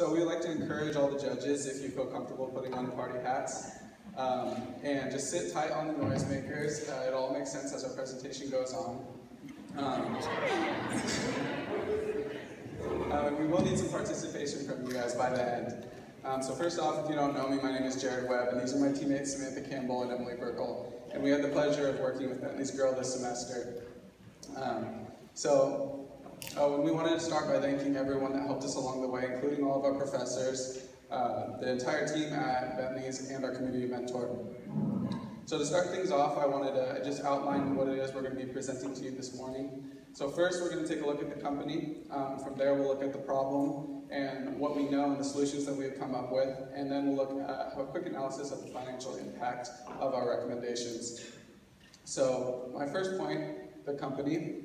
So we would like to encourage all the judges, if you feel comfortable putting on party hats, and just sit tight on the noisemakers. It all makes sense as our presentation goes on. We will need some participation from you guys by the end. So first off, if you don't know me, my name is Jared Webb, and these are my teammates Samantha Campbell and Buhrkuhl. And we had the pleasure of working with Bentley's Girl this semester. We wanted to start by thanking everyone that helped us along the way, including all of our professors, the entire team at Bentley's, and our community mentor. So to start things off, I wanted to just outline what it is we're going to be presenting to you this morning. So first, we're going to take a look at the company. From there, we'll look at the problem and what we know and the solutions that we have come up with. And then we'll have a quick analysis of the financial impact of our recommendations. So my first point, the company.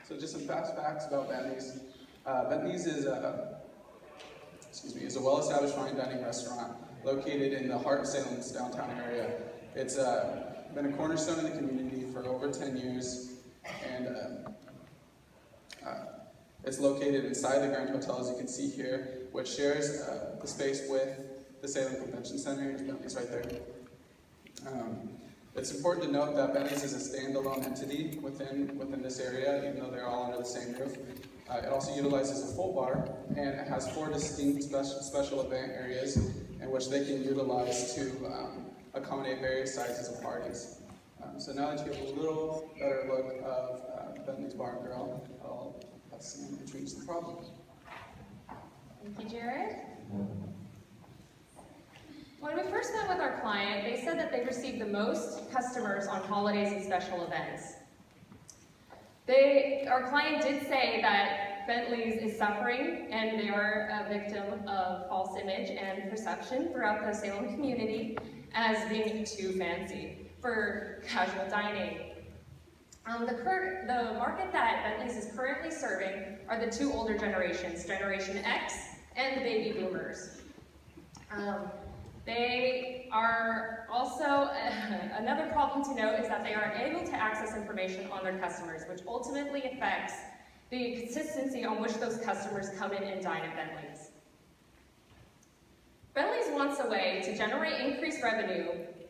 So just some fast facts about Bentley's. Bentley's is a well-established fine dining restaurant located in the heart of Salem's downtown area. It's been a cornerstone in the community for over 10 years, and it's located inside the Grand Hotel, as you can see here, which shares the space with the Salem Convention Center. Bentley's right there. It's important to note that Bentley's is a standalone entity within this area, even though they're all under the same roof. It also utilizes a full bar, and it has 4 distinct special event areas in which they can utilize to accommodate various sizes of parties. So now that you have a little better look of Bentley's Bar and Grill, I'll let Sam introduce the problem. Thank you, Jared. When we first met with our client, they said that they received the most customers on holidays and special events. Our client did say that Bentley's is suffering and they are a victim of false image and perception throughout the Salem community as being too fancy for casual dining. The market that Bentley's is currently serving are the 2 older generations, Generation X and the baby boomers. They are also, another problem to note is that they aren't able to access information on their customers, which ultimately affects the consistency on which those customers come in and dine at Bentley's. Bentley's wants a way to generate increased revenue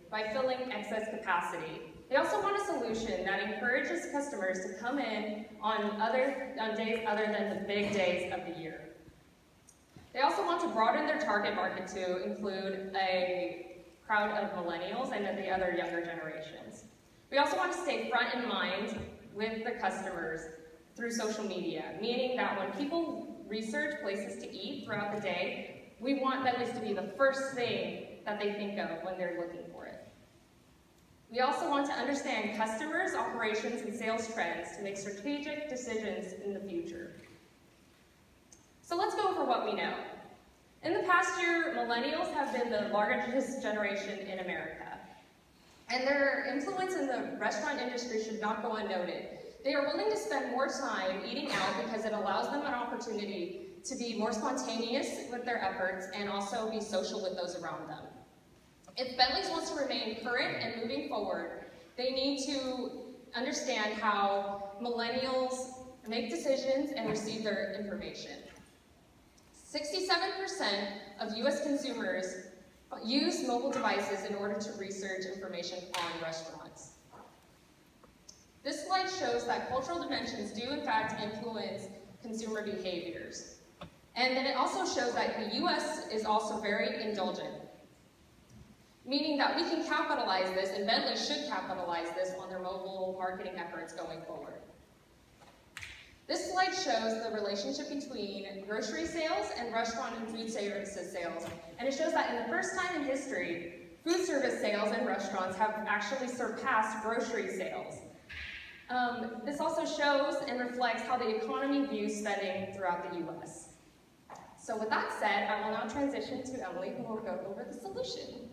by filling excess capacity. They also want a solution that encourages customers to come in on days other than the big days of the year. They also want to broaden their target market to include a crowd of millennials and the other younger generations. We also want to stay front in mind with the customers through social media, meaning that when people research places to eat throughout the day, we want Bentley's to be the first thing that they think of when they're looking for it. We also want to understand customers, operations, and sales trends to make strategic decisions in the future. So let's go over what we know. In the past year, millennials have been the largest generation in America, and their influence in the restaurant industry should not go unnoted. They are willing to spend more time eating out because it allows them an opportunity to be more spontaneous with their efforts and also be social with those around them. If Bentley's wants to remain current and moving forward, they need to understand how millennials make decisions and receive their information. 67% of US consumers use mobile devices in order to research information on restaurants. This slide shows that cultural dimensions do in fact influence consumer behaviors. And then it also shows that the US is also very indulgent, meaning that we can capitalize this, and Bentley should capitalize this on their mobile marketing efforts going forward. This slide shows the relationship between grocery sales and restaurant and food services sales. And it shows that in the first time in history, food service sales in restaurants have actually surpassed grocery sales. This also shows and reflects how the economy views spending throughout the US. So with that said, I will now transition to Emily, who will go over the solution.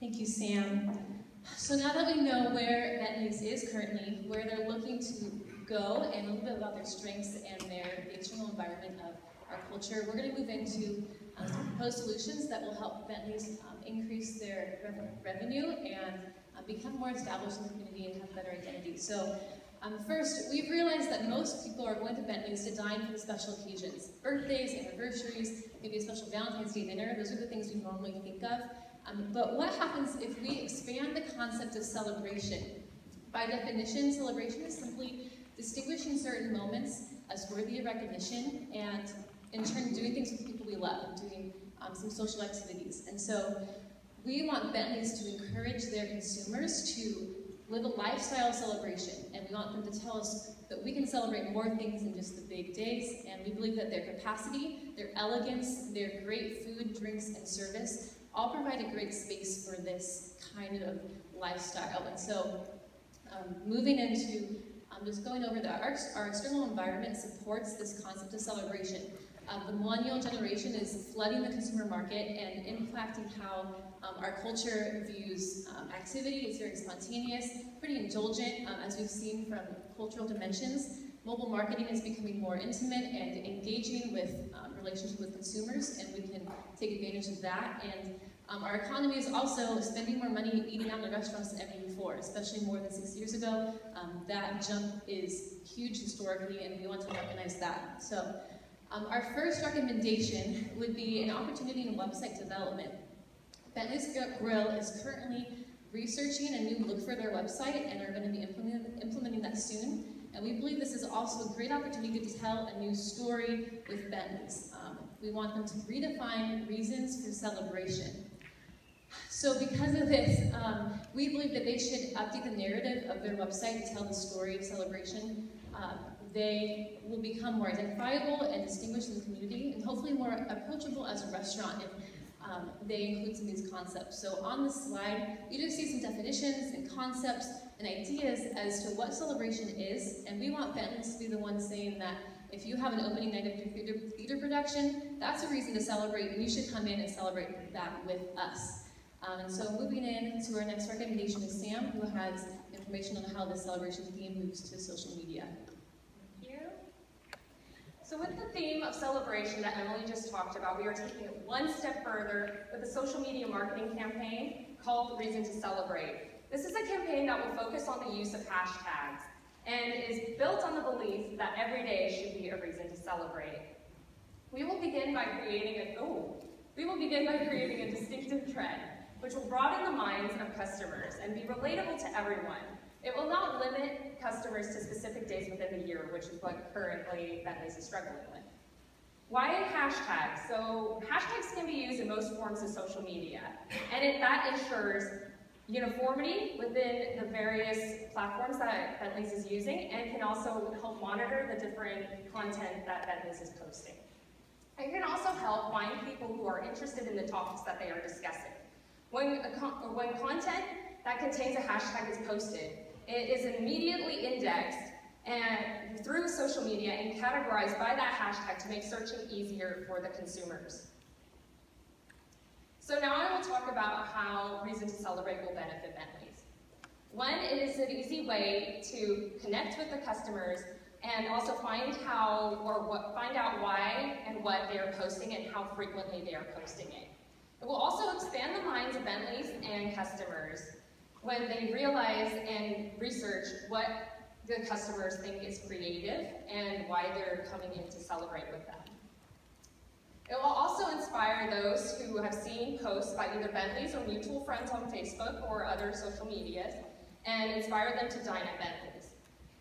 Thank you, Sam. So now that we know where Bentley's is currently, where they're looking to go, and a little bit about their strengths and the external environment of our culture, we're going to move into some proposed solutions that will help Bentley's increase their revenue and become more established in the community and have better identity. So First, we've realized that most people are going to Bentley's to dine for the special occasions. Birthdays, anniversaries, maybe a special Valentine's Day dinner, those are the things we normally think of. But what happens if we expand the concept of celebration? By definition, celebration is simply distinguishing certain moments as worthy of recognition and, in turn, doing things with people we love, doing some social activities. And so we want Bentley's to encourage their consumers to live a lifestyle celebration, and we want them to tell us that we can celebrate more things than just the big days, and we believe that their capacity, their elegance, their great food, drinks, and service all provide a great space for this kind of lifestyle. And so moving into just going over that, our external environment supports this concept of celebration. The millennial generation is flooding the consumer market and impacting how our culture views activity. It's very spontaneous, pretty indulgent, as we've seen from cultural dimensions. Mobile marketing is becoming more intimate and engaging with relationship with consumers, and we can take advantage of that. And our economy is also spending more money eating out in the restaurants than ever before, especially more than 6 years ago. That jump is huge historically, and we want to recognize that. So our first recommendation would be an opportunity in website development. Bentley's Grill is currently researching a new look for their website and are going to be implementing that soon. And we believe this is also a great opportunity to tell a new story with Bentley's. We want them to redefine reasons for celebration. So because of this, we believe that they should update the narrative of their website to tell the story of celebration. They will become more identifiable and distinguished in the community, and hopefully more approachable as a restaurant if they include some of these concepts. So on this slide, you just see some definitions and concepts and ideas as to what celebration is, and we want Bentley's to be the one saying that if you have an opening night of your theater production, that's a reason to celebrate, and you should come in and celebrate that with us. And so moving in to our next recommendation is Sam, who has information on how the celebration theme moves to social media. Thank you. So with the theme of celebration that Emily just talked about, we are taking it one step further with a social media marketing campaign called Reason to Celebrate. This is a campaign that will focus on the use of hashtags and is built on the belief that every day should be a reason to celebrate. We will begin by creating a distinctive trend, which will broaden the minds of customers and be relatable to everyone. It will not limit customers to specific days within the year, which is what currently Bentley's is struggling with. Why hashtags? So hashtags can be used in most forms of social media, and that ensures uniformity within the various platforms that Bentley's is using, and can also help monitor the different content that Bentley's is posting. It can also help find people who are interested in the topics that they are discussing. When content that contains a hashtag is posted, it is immediately indexed and through social media and categorized by that hashtag to make searching easier for the consumers. So now I will talk about how Reason to Celebrate will benefit Bentley's. One, it is an easy way to connect with the customers and also find out why and what they are posting and how frequently they are posting it. It will also expand the minds of Bentley's and customers when they realize and research what the customers think is creative and why they're coming in to celebrate with them. It will also inspire those who have seen posts by either Bentley's or mutual friends on Facebook or other social medias and inspire them to dine at Bentley's.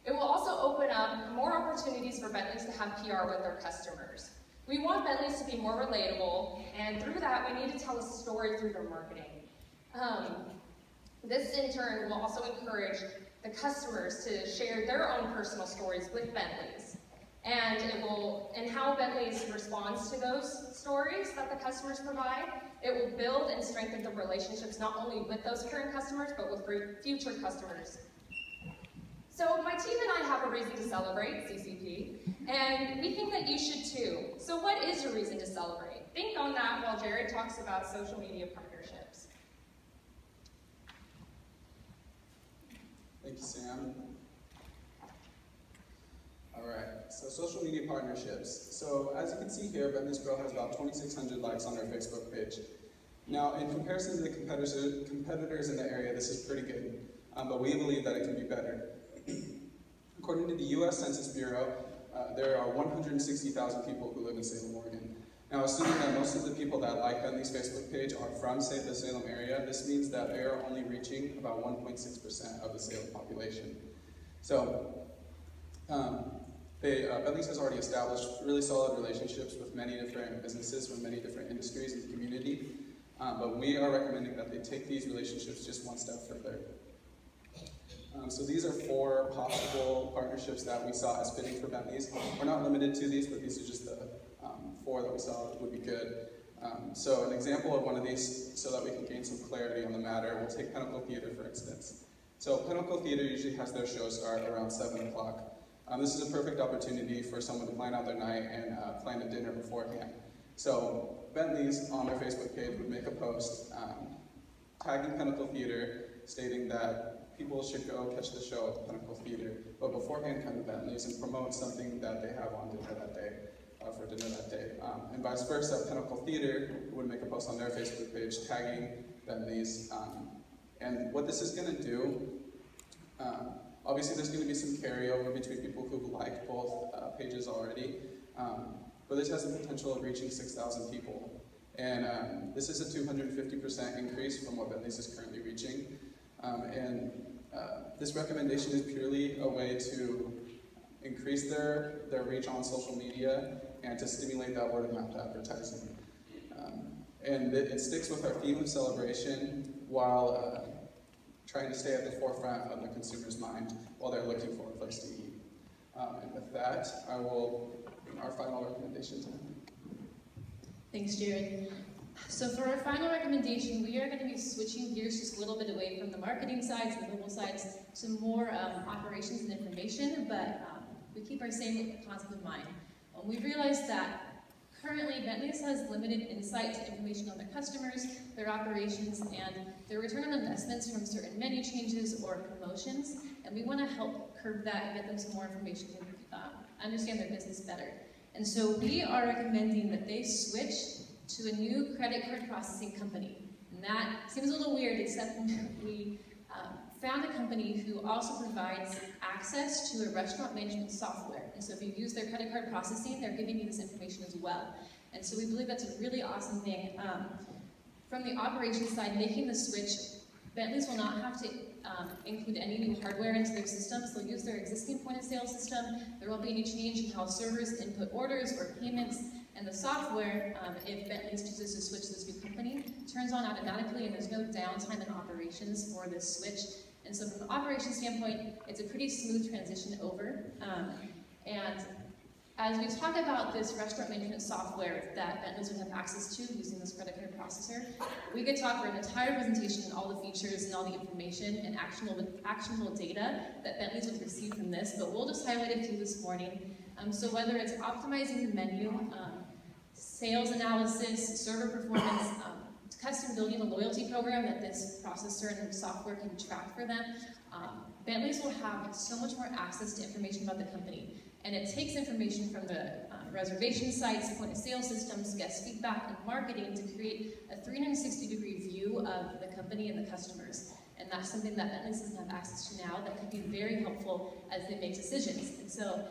It will also open up more opportunities for Bentley's to have PR with their customers. We want Bentley's to be more relatable, and through that, we need to tell a story through their marketing. This, in turn, will also encourage the customers to share their own personal stories with Bentley's. And how Bentley's responds to those stories that the customers provide, it will build and strengthen the relationships not only with those current customers, but with future customers. So my team and I have a reason to celebrate, CCP, and we think that you should too. So what is your reason to celebrate? Think on that while Jared talks about social media partnerships. Thank you, Sam. All right, so social media partnerships. So as you can see here, Bentley's Grill has about 2,600 likes on their Facebook page. Now, in comparison to the competitors in the area, this is pretty good, but we believe that it can be better. According to the US Census Bureau, there are 160,000 people who live in Salem, Oregon. Now, assuming that most of the people that like Bentley's Facebook page are from, say, the Salem area, this means that they are only reaching about 1.6% of the Salem population. So, Bentley's has already established really solid relationships with many different businesses from many different industries in the community, but we are recommending that they take these relationships just one step further. So these are 4 possible partnerships that we saw as fitting for Bentley's. We're not limited to these, but these are just the 4 that we saw that would be good. So an example of one of these, so that we can gain some clarity on the matter, we'll take Pinnacle Theater for instance. So Pinnacle Theater usually has their show start around 7 o'clock. This is a perfect opportunity for someone to plan out their night and plan a dinner beforehand. So Bentley's on their Facebook page would make a post tagging Pinnacle Theater, stating that people should go catch the show at the Pinnacle Theater, but beforehand come to Bentley's and promote something that they have on dinner that day, for dinner that day. And vice versa, Pinnacle Theater would make a post on their Facebook page tagging Bentley's. And what this is going to do, obviously there's going to be some carryover between people who like both pages already, but this has the potential of reaching 6,000 people. And this is a 250% increase from what Bentley's is currently reaching. This recommendation is purely a way to increase their reach on social media and to stimulate that word of mouth advertising. And it sticks with our theme of celebration while trying to stay at the forefront of the consumer's mind while they're looking for a place to eat. And with that, I will bring our final recommendation to them. Thanks, Jared. So for our final recommendation, we are going to be switching gears just a little bit away from the marketing sides and the mobile sides to more operations and information, but we keep our same concept in mind. We've realized that currently Bentley's has limited insight to information on their customers, their operations, and their return on investments from certain menu changes or promotions, and we want to help curb that and get them some more information to understand their business better. And so we are recommending that they switch to a new credit card processing company. And that seems a little weird, except we found a company who also provides access to a restaurant management software. And so if you use their credit card processing, they're giving you this information as well. And so we believe that's a really awesome thing. From the operations side, making the switch, Bentley's will not have to include any new hardware into their systems. They'll use their existing point-of-sale system. There won't be any change in how servers input orders or payments. And the software, if Bentley's chooses to switch to this new company, turns on automatically, and there's no downtime in operations for this switch. And so from an operations standpoint, it's a pretty smooth transition over. And as we talk about this restaurant management software that Bentley's would have access to using this credit card processor, we could talk for an entire presentation on all the features and all the information and actionable data that Bentley's would receive from this, but we'll just highlight a few this morning. So whether it's optimizing the menu, sales analysis, server performance, custom building a loyalty program that this processor and software can track for them, Bentley's will have so much more access to information about the company. And it takes information from the reservation sites, point of sale systems, guest feedback, and marketing to create a 360-degree view of the company and the customers. And that's something that Bentley's doesn't have access to now that can be very helpful as they make decisions. And so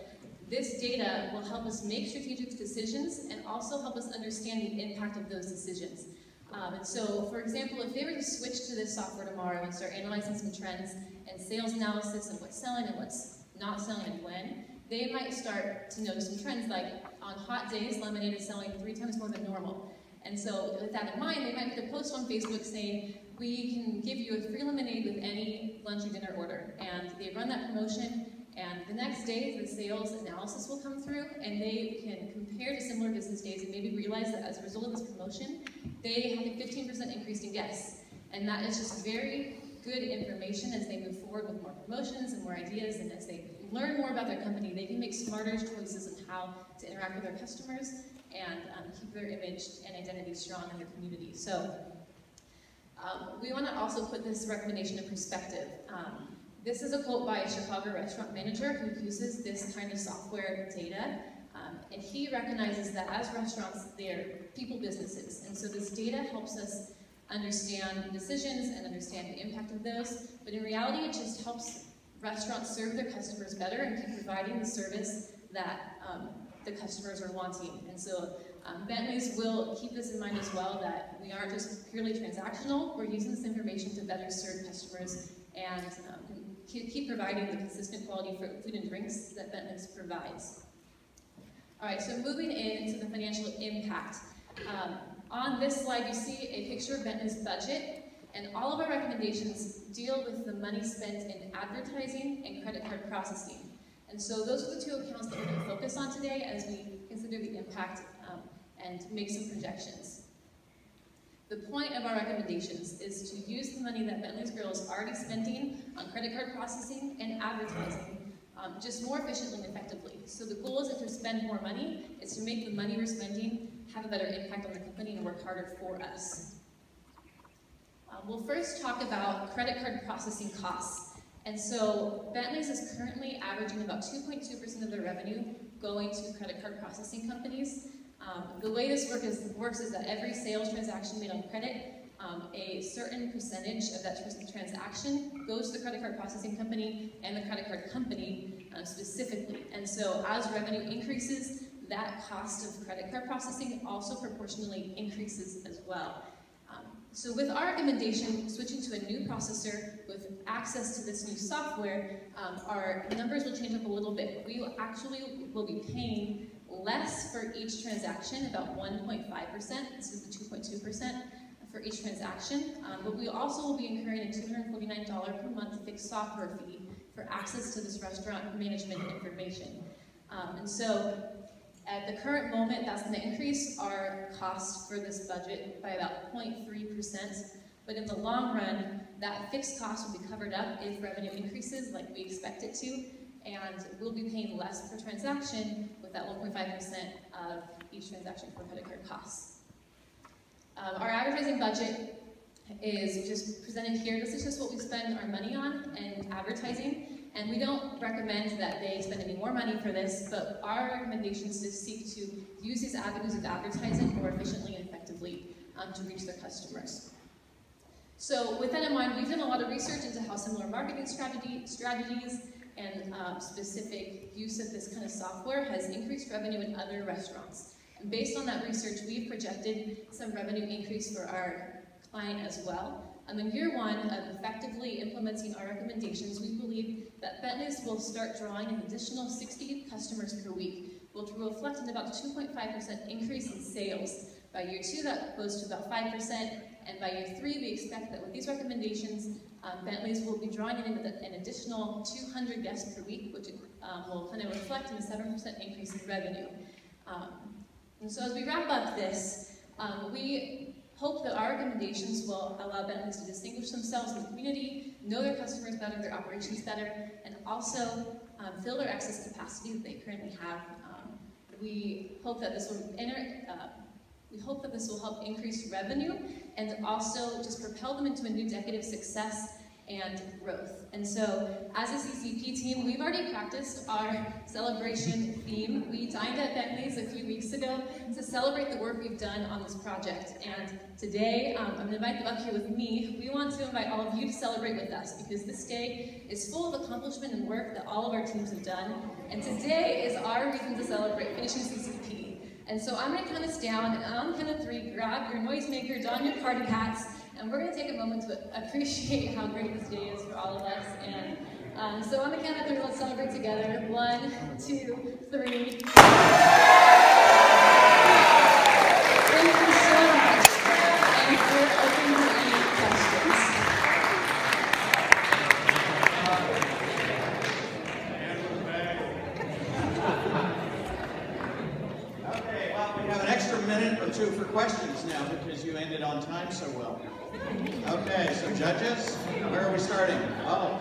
this data will help us make strategic decisions and also help us understand the impact of those decisions. And so, for example, if they were to switch to this software tomorrow and start analyzing some trends and sales analysis and what's selling and what's not selling and when, they might start to notice some trends like on hot days, lemonade is selling 3 times more than normal. And so with that in mind, they might put a post on Facebook saying, we can give you a free lemonade with any lunch or dinner order. And they run that promotion, and the next day, the sales analysis will come through, and they can compare to similar business days and maybe realize that as a result of this promotion, they have a 15% increase in guests. And that is just very good information as they move forward with more promotions and more ideas, and as they learn more about their company, they can make smarter choices on how to interact with their customers and keep their image and identity strong in their community. So we want to also put this recommendation in perspective. This is a quote by a Chicago restaurant manager who uses this kind of software data, and he recognizes that as restaurants, they're people businesses, and so this data helps us understand decisions and understand the impact of those, but in reality, it just helps restaurants serve their customers better and keep providing the service that the customers are wanting. And so Bentley's will keep this in mind as well, that we aren't just purely transactional. We're using this information to better serve customers and keep providing the consistent quality for food and drinks that Bentley's provides. All right, so moving into the financial impact. On this slide, you see a picture of Bentley's budget, and all of our recommendations deal with the money spent in advertising and credit card processing. And so those are the two accounts that we're going to focus on today as we consider the impact and make some projections. The point of our recommendations is to use the money that Bentley's Grill is already spending on credit card processing and advertising just more efficiently and effectively. So the goal isn't to spend more money, it's to make the money we're spending have a better impact on the company and work harder for us. We'll first talk about credit card processing costs. And so Bentley's is currently averaging about 2.2% of their revenue going to credit card processing companies. The way this works is that every sales transaction made on credit, a certain percentage of that transaction goes to the credit card processing company and the credit card company specifically. And so as revenue increases, that cost of credit card processing also proportionally increases as well. So with our recommendation, switching to a new processor with access to this new software, our numbers will change up a little bit. We will be paying less for each transaction, about 1.5%. This is the 2.2% for each transaction. But we also will be incurring a $249 per month fixed software fee for access to this restaurant management information. And so at the current moment, that's going to increase our cost for this budget by about 0.3%. But in the long run, that fixed cost will be covered up if revenue increases like we expect it to, and we'll be paying less per transaction with that 1.5% of each transaction for credit card costs. Our advertising budget is just presented here. This is just what we spend our money on in advertising. And we don't recommend that they spend any more money for this, but our recommendations is to seek to use these avenues of advertising more efficiently and effectively to reach their customers. So with that in mind, we've done a lot of research into how similar marketing strategies and specific use of this kind of software has increased revenue in other restaurants. And based on that research, we've projected some revenue increase for our client as well. In year one of effectively implementing our recommendations, we believe that Bentley's will start drawing an additional 60 customers per week, which will reflect in about a 2.5% increase in sales. By year two, that goes to about 5%, and by year three, we expect that with these recommendations, Bentley's will be drawing in an additional 200 guests per week, which will kind of reflect in a 7% increase in revenue. And so as we wrap up this, we hope that our recommendations will allow Bentley's to distinguish themselves in the community, know their customers better, their operations better, and also fill their excess capacity that they currently have. We hope that this will help increase revenue and also just propel them into a new decade of success and growth. And so, as a CCP team, we've already practiced our celebration theme. We dined at Bentley's a few weeks ago to celebrate the work we've done on this project. And today, I'm going to invite them up here with me. We want to invite all of you to celebrate with us because this day is full of accomplishment and work that all of our teams have done. And today is our reason to celebrate finishing CCP. And so I'm going to count us down, and on the count of three, grab your noisemaker, don your party hats, and we're going to take a moment to appreciate how great this day is for all of us. And so on the count of three, let's celebrate together. 1, 2, 3. Thank you so much. And we're open to any questions. Okay, well, we have an extra minute or two for questions now because you ended on time so well. Okay, so judges, where are we starting? Oh,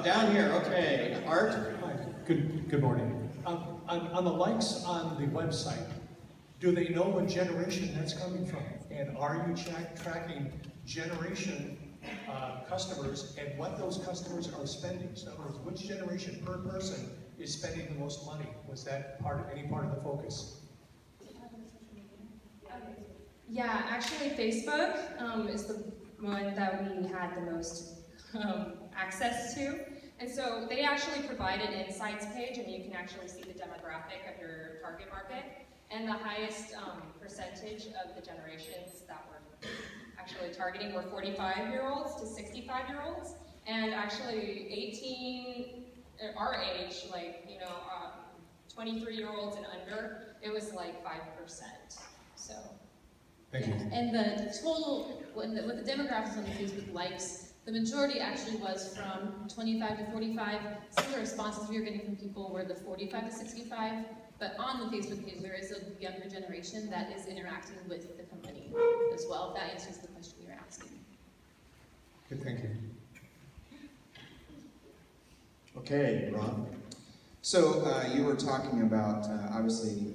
down here, okay. Art? Hi, good morning. On the likes on the website, do they know what generation that's coming from? And are you tracking generation customers and what those customers are spending? So in other words, which generation per person is spending the most money? Was that any part of the focus? Yeah, actually Facebook is the one that we had the most access to. And so they actually provide an insights page, and you can actually see the demographic of your target market. And the highest percentage of the generations that we're actually targeting were 45-year-olds to 65-year-olds. And actually 18, our age, like, 23-year-olds and under, it was like 5%. So. Thank you. And the total, with the demographics on the Facebook likes, the majority actually was from 25 to 45. Some of the responses we were getting from people were the 45 to 65. But on the Facebook page, there is a younger generation that is interacting with the company as well. If that answers the question you're asking. Good, thank you. Okay, Rob. So you were talking about, obviously,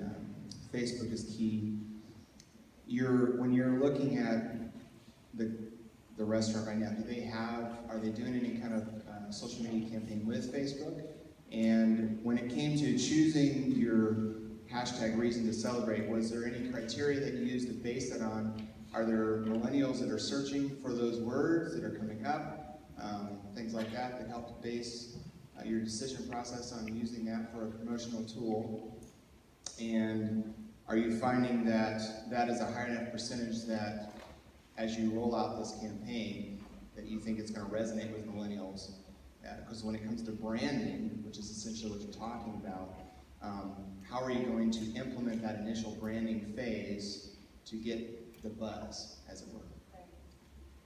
Facebook is key. When you're looking at the restaurant right now, are they doing any kind of social media campaign with Facebook? And when it came to choosing your hashtag reason to celebrate, was there any criteria that you used to base that on? Are there millennials that are searching for those words that are coming up? Things like that help to base your decision process on using that for a promotional tool? And are you finding that that is a high enough percentage that as you roll out this campaign, that you think it's going to resonate with millennials? Because when it comes to branding, which is essentially what you're talking about, how are you going to implement that initial branding phase to get the buzz, as it were? Right.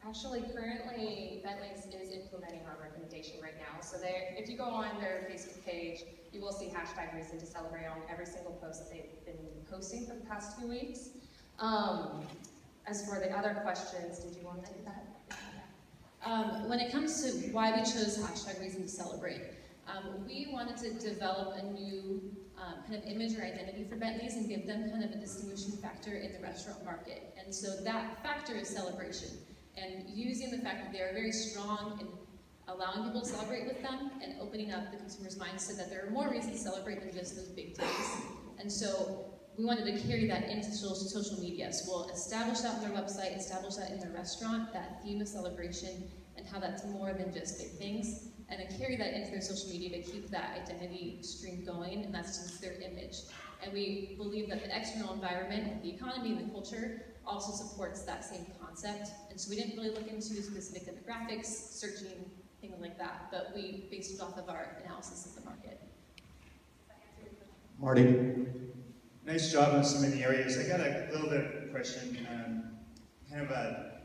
Actually, currently, Bentley's is implementing our recommendation right now. So if you go on their Facebook page, you will see hashtag reason to celebrate on every single post that they've been posting for the past few weeks. As for the other questions, did you want to do that? When it comes to why we chose hashtag reason to celebrate, we wanted to develop a new kind of image or identity for Bentley's and give them kind of a distinguishing factor in the restaurant market. And so that factor is celebration. And using the fact that they are very strong in allowing people to celebrate with them and opening up the consumer's mind so that there are more reasons to celebrate than just those big days. And so we wanted to carry that into social media. So we'll establish that on their website, establish that in the restaurant, that theme of celebration, and how that's more than just big things, and then carry that into their social media to keep that identity stream going, and that's just their image. And we believe that the external environment, the economy, and the culture also supports that same concept. And so we didn't really look into specific demographics, searching, things like that, but we based it off of our analysis of the market. Marty? Nice job in so many areas. I got a little bit of a question.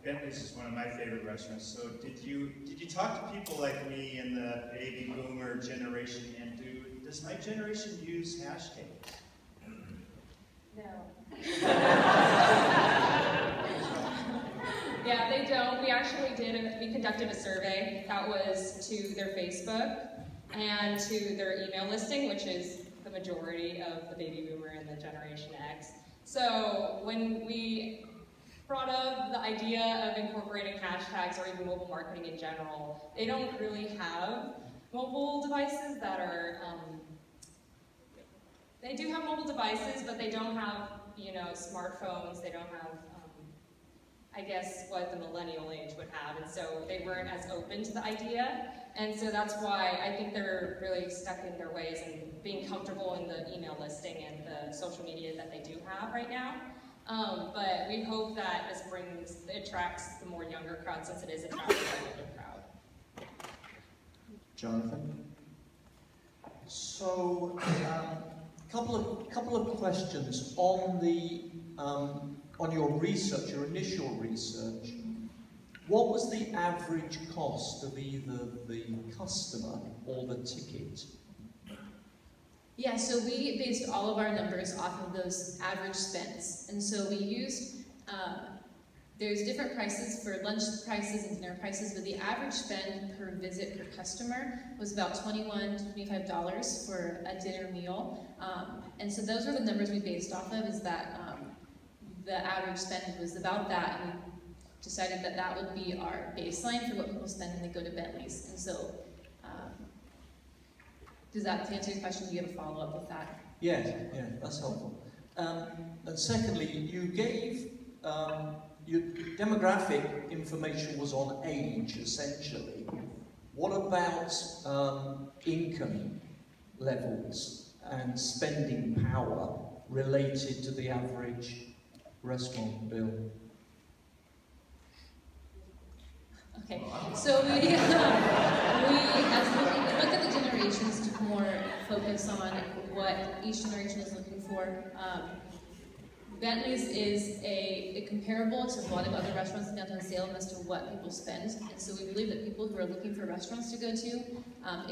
Bentley's is one of my favorite restaurants. So did you talk to people like me in the baby boomer generation, and does my generation use hashtags? No. Yeah, they don't. We actually we conducted a survey that was to their Facebook and to their email listing, which is the majority of the baby boomer and the Generation X. So when we brought up the idea of incorporating hashtags or even mobile marketing in general, they don't really have mobile devices that are, they do have mobile devices, but they don't have, smartphones. They don't have, I guess, what the millennial age would have, and so they weren't as open to the idea. And so that's why I think they're really stuck in their ways and being comfortable in the email listing and the social media that they do have right now. But we hope that this attracts the more younger crowd, since it is attracting the older crowd. Jonathan? So, couple of questions on your research, your initial research. What was the average cost of either the customer or the ticket? Yeah, so we based all of our numbers off of those average spends. And so we used, there's different prices for lunch prices and dinner prices, but the average spend per visit per customer was about $21 to $25 for a dinner meal. And so those were the numbers we based off of, is that the average spend was about that, and we decided that that would be our baseline for what people spend when they go to Bentley's. And so, does that answer your question? Do you have a follow-up with that? Yeah, that's helpful. And secondly, you gave, your demographic information was on age, essentially. What about income levels and spending power related to the average restaurant bill? Okay, so we as we look at the generations to more focus on what each generation is looking for. Bentley's is a comparable to a lot of other restaurants in downtown Salem as to what people spend, and so we believe that people who are looking for restaurants to go to,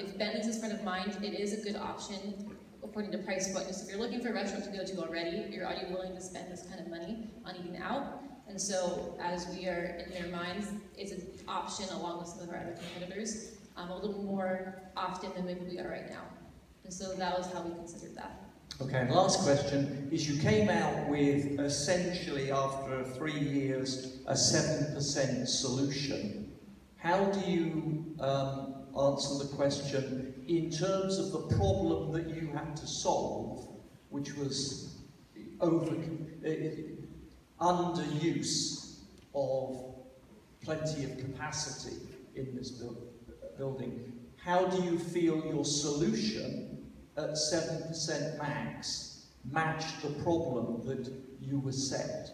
if Bentley's is front of mind, it is a good option according to price point. So if you're looking for a restaurant to go to already, you're already willing to spend this kind of money on eating out. And so, as we are in their minds, it's an option along with some of our other competitors, a little more often than maybe we are right now. And so that was how we considered that. Okay, and last question is you came out with essentially after 3 years a 7% solution. How do you answer the question in terms of the problem that you had to solve, which was underuse of plenty of capacity in this building? How do you feel your solution at 7% max matched the problem that you were set?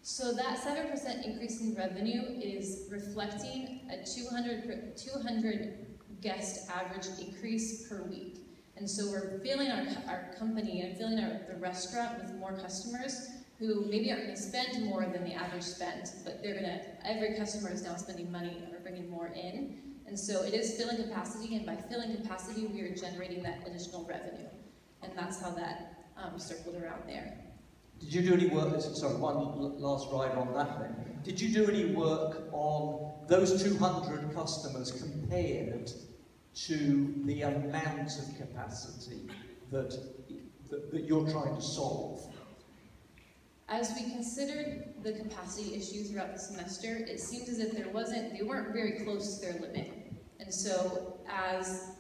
So that 7% increase in revenue is reflecting a 200 guest average increase per week. And so we're filling our company and filling the restaurant with more customers who maybe aren't going to spend more than the average spend, but every customer is now spending money or bringing more in. And so it is filling capacity, and by filling capacity, we are generating that additional revenue. And that's how that circled around there. Did you do any work, sorry, one last ride on that then. Did you do any work on those 200 customers compared to the amount of capacity that you're trying to solve? As we considered the capacity issue throughout the semester, it seemed as if they weren't very close to their limit. And so as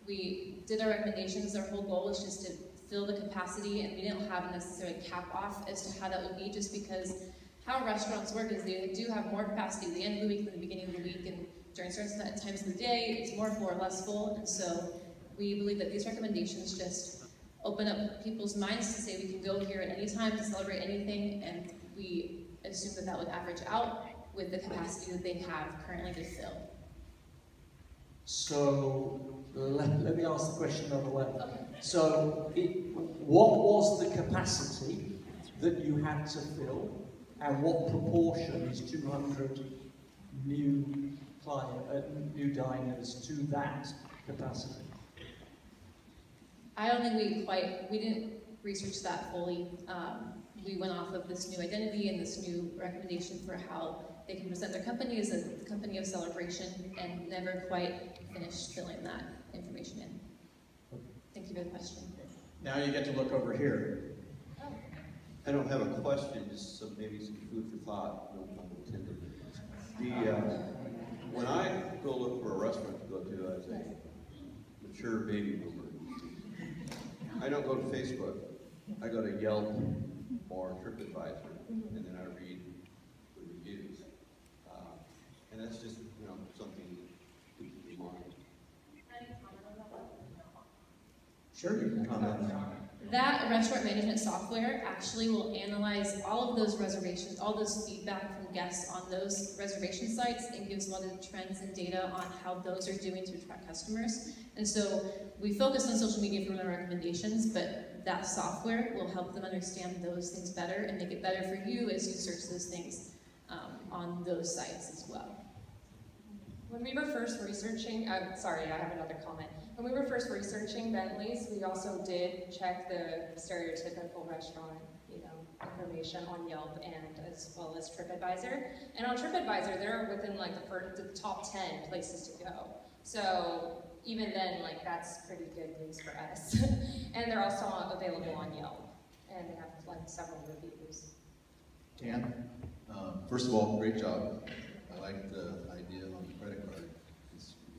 we did our recommendations, our whole goal was just to fill the capacity, and we didn't have necessarily cap off as to how that would be, just because how restaurants work is they do have more capacity at the end of the week than the beginning of the week, and during certain times of the day, it's more full or less full. And so we believe that these recommendations just open up people's minds to say we can go here at any time to celebrate anything, and we assume that would average out with the capacity that they have currently to fill. So let me ask the question another way. Okay. So what was the capacity that you had to fill, and what proportion is 200 new diners to that capacity? I don't think we didn't research that fully. We went off of this new identity and this new recommendation for how they can present their company as a company of celebration, and never quite finished filling that information in. Thank you for the question. Now you get to look over here. I don't have a question, just maybe some food for thought. No pun intended. When I go look for a restaurant to go to as a mature baby boomer, I don't go to Facebook. I go to Yelp or TripAdvisor, and then I read the reviews. And that's just something to keep in mind. Sure, you can comment on that. That restaurant management software actually will analyze all of those reservations, all those feedback from guests on those reservation sites, and gives a lot of trends and data on how those are doing to attract customers. And so we focus on social media for our recommendations, but that software will help them understand those things better and make it better for you as you search those things on those sites as well. When we were first researching, sorry, I have another comment. When we were first researching Bentley's, we also did check the stereotypical restaurant, information on Yelp and as well as TripAdvisor. And on TripAdvisor, they're within like the top 10 places to go. So even then, that's pretty good news for us. And they're also available on Yelp, and they have several reviews. Dan? First of all, great job. I like the idea on the credit card.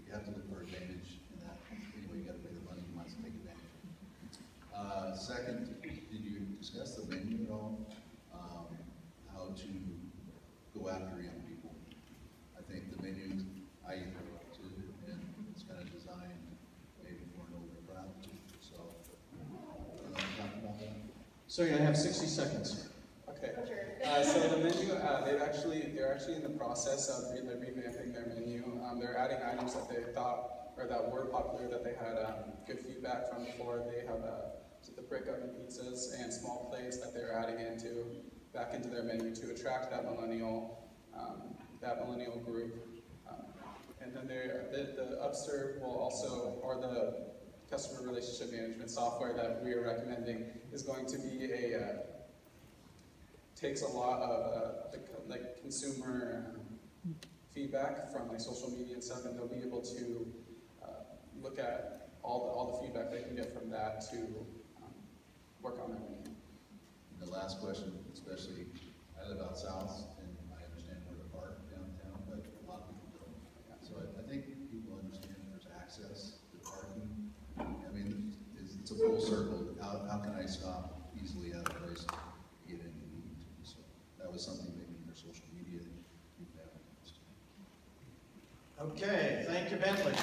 You have to look for advantage in that. Anyway, you got to pay the money, you might as well take advantage. Second, did you discuss the menu at all? How to go after young people? I think the menu, I So you have 60 seconds. Okay. So the menu, they're actually in the process of revamping their menu. They're adding items that they thought, or that were popular, that they had good feedback from before. They have the brick oven pizzas and small plates that they're adding back into their menu to attract that millennial group. And then the Upserve will also, or the customer relationship management software that we are recommending is going to be takes a lot of like consumer feedback from like social media and stuff, and they'll be able to look at all the feedback they can get from that to work on their menu. The last question, especially, I live out south, and I understand where to park downtown, but a lot of people don't. So I think people understand there's access to parking. I mean, it's a full circle. How can I stop easily at a place to get in and eat? So that was something maybe in their social media. Okay, thank you, Bentley.